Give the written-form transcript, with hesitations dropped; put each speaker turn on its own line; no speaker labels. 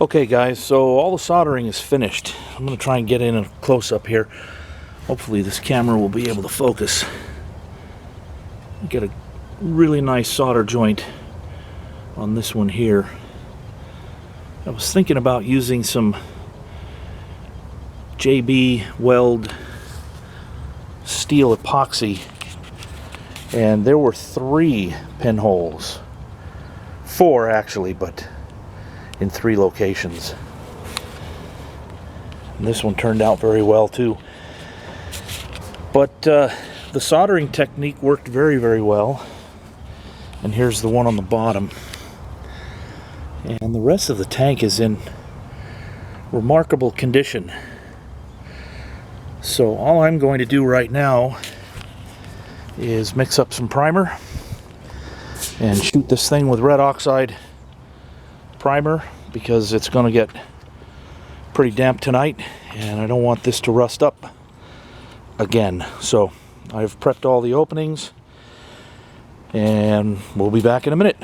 Okay guys, so all the soldering is finished. I'm going to try and get in a close-up here. Hopefully this camera will be able to focus. Get a really nice solder joint on this one here. I was thinking about using some JB Weld steel epoxy, and there were 3 pinholes. 4 actually, but in 3 locations. And this one turned out very well too. But the soldering technique worked very, very well. And here's the one on the bottom. And the rest of the tank is in remarkable condition. So all I'm going to do right now is mix up some primer and shoot this thing with red oxide primer, because it's going to get pretty damp tonight and I don't want this to rust up again. So I've prepped all the openings and we'll be back in a minute.